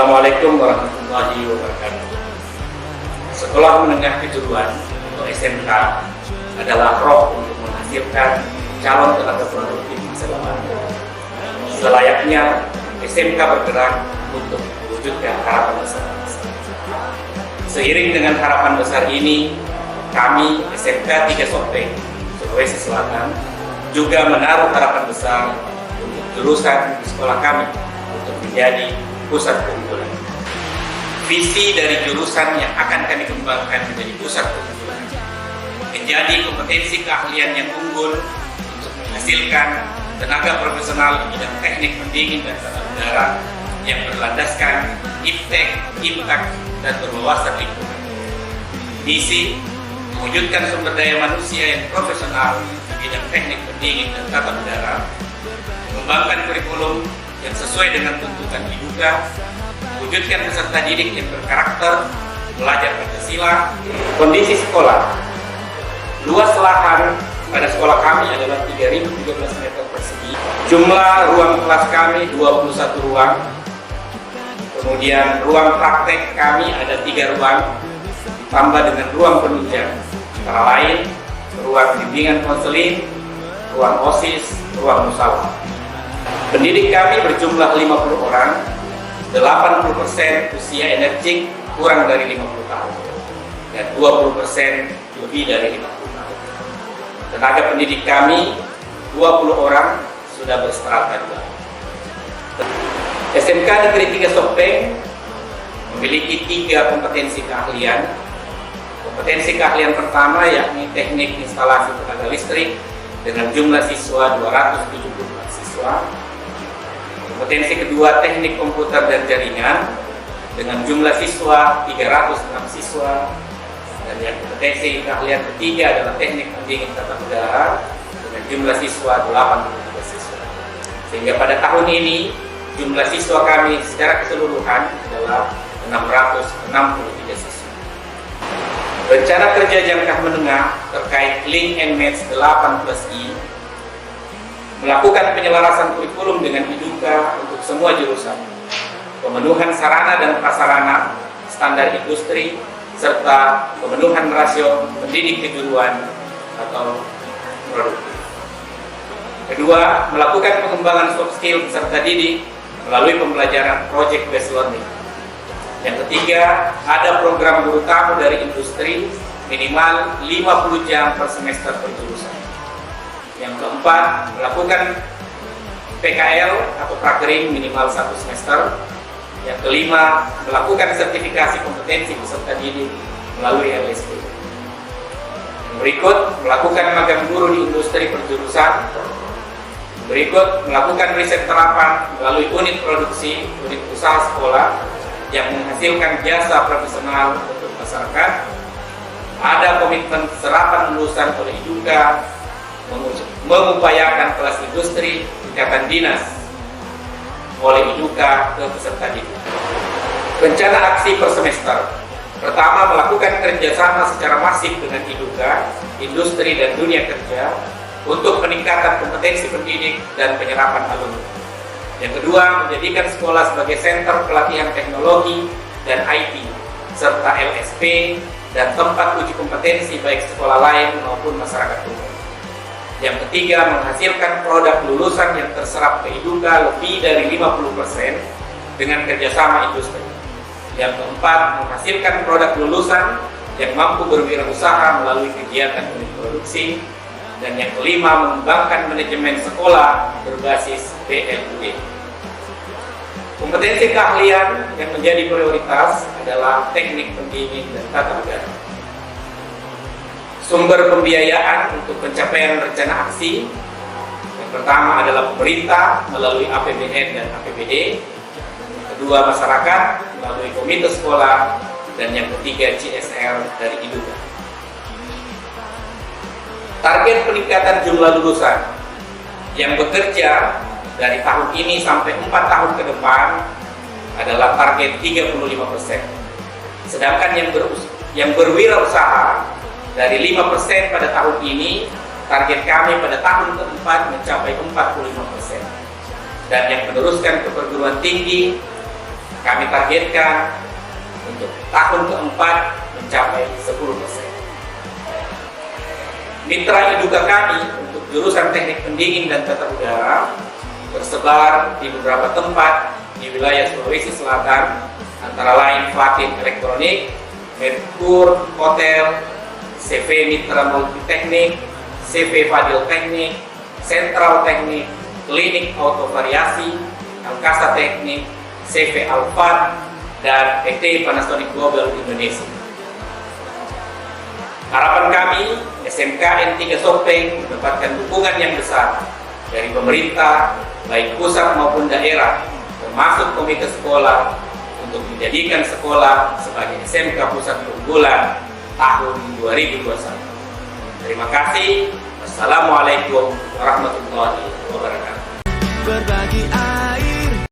Assalamualaikum warahmatullahi wabarakatuh. Sekolah menengah kejuruan atau SMK adalah roh untuk menghasilkan calon tenaga produktif masa depan. Selayaknya SMK bergerak untuk mewujudkan harapan besar. Seiring dengan harapan besar ini, kami SMK 3 Sopeng, Sulawesi Selatan juga menaruh harapan besar untuk jurusan di sekolah kami untuk menjadi pusat keunggulan. Visi dari jurusan yang akan kami kembangkan menjadi pusat keunggulan menjadi kompetensi keahlian yang unggul untuk menghasilkan tenaga profesional di bidang teknik pendingin dan tata udara yang berlandaskan iptek, impact, dan berwawasan lingkungan. Misi mewujudkan sumber daya manusia yang profesional di bidang teknik pendingin dan tata udara, mengembangkan kurikulum yang sesuai dengan tuntutan IDUKA, mewujudkan peserta didik yang berkarakter, belajar Pancasila. Kondisi sekolah, luas lahan pada sekolah kami adalah 3.013 meter persegi. Jumlah ruang kelas kami 21 ruang. Kemudian ruang praktek kami ada 3 ruang, ditambah dengan ruang penunjang, antara lain ruang bimbingan konseling, ruang OSIS, ruang musyawarah. Pendidik kami berjumlah 50 orang, 80% usia energik kurang dari 50 tahun, dan 20% lebih dari 50 tahun. Tenaga pendidik kami 20 orang sudah berstrata 2. SMK Negeri 3 Sopeng memiliki 3 kompetensi keahlian. Kompetensi keahlian pertama yakni teknik instalasi tenaga listrik dengan jumlah siswa 274 siswa. Kompetensi kedua teknik komputer dan jaringan dengan jumlah siswa 306 siswa. Dan yang kompetensi keahlian ketiga adalah teknik pendingin tata udara dengan jumlah siswa 83 siswa. Sehingga pada tahun ini jumlah siswa kami secara keseluruhan adalah 663 siswa. Rencana kerja jangka menengah terkait Link and Match 8+I melakukan penyelarasan kurikulum dengan IDUKA untuk semua jurusan, pemenuhan sarana dan prasarana standar industri, serta pemenuhan rasio pendidik kejuruan atau produktif. Kedua, melakukan pengembangan soft skill peserta didik melalui pembelajaran project based learning. Yang ketiga, ada program guru tamu dari industri minimal 50 jam per semester per jurusan. Yang keempat, melakukan PKL atau prakering minimal 1 semester. Yang kelima, melakukan sertifikasi kompetensi peserta didik melalui LSP. Berikut, melakukan magang guru di industri perjurusan. Berikut, melakukan riset terapan melalui unit produksi, unit usaha sekolah yang menghasilkan jasa profesional untuk masyarakat. Ada komitmen serapan lulusan oleh IDUKA, mengupayakan kelas industri tingkatan dinas oleh IDUKA ke peserta didik. Rencana aksi per semester. Pertama, melakukan kerjasama secara masif dengan IDUKA, industri dan dunia kerja untuk peningkatan kompetensi pendidik dan penyerapan alumni. Yang kedua, menjadikan sekolah sebagai senter pelatihan teknologi dan IT serta LSP dan tempat uji kompetensi baik sekolah lain maupun masyarakat umum. Yang ketiga, menghasilkan produk lulusan yang terserap ke IDUKA lebih dari 50% dengan kerjasama industri. Yang keempat, menghasilkan produk lulusan yang mampu berwirausaha melalui kegiatan unit produksi. Dan yang kelima, mengembangkan manajemen sekolah berbasis PLUD. Kompetensi keahlian yang menjadi prioritas adalah teknik pendingin dan tata udara. Sumber pembiayaan untuk pencapaian rencana aksi yang pertama adalah pemerintah melalui APBN dan APBD, kedua masyarakat melalui komite sekolah, dan yang ketiga CSR dari IDUKA. Target peningkatan jumlah lulusan yang bekerja dari tahun ini sampai 4 tahun ke depan adalah target 35%. Sedangkan yang berwirausaha dari 5% pada tahun ini, target kami pada tahun keempat mencapai 45%. Dan yang meneruskan ke perguruan tinggi, kami targetkan untuk tahun keempat mencapai 10%. Mitra Iduka kami untuk jurusan teknik pendingin dan tata udara tersebar di beberapa tempat di wilayah Sulawesi Selatan, antara lain Fatin Elektronik, Merkur Hotel, CV Mitra Multiteknik, CV Fadil Teknik, Sentral Teknik, Klinik Auto Variasi, Angkasa Teknik, CV Alphard, dan PT Panasonic Global Indonesia. Harapan kami, SMK N3 Sopeng mendapatkan dukungan yang besar dari pemerintah, baik pusat maupun daerah, termasuk komite sekolah, untuk menjadikan sekolah sebagai SMK Pusat Unggulan tahun 2021. Terima kasih. Wassalamualaikum warahmatullahi wabarakatuh.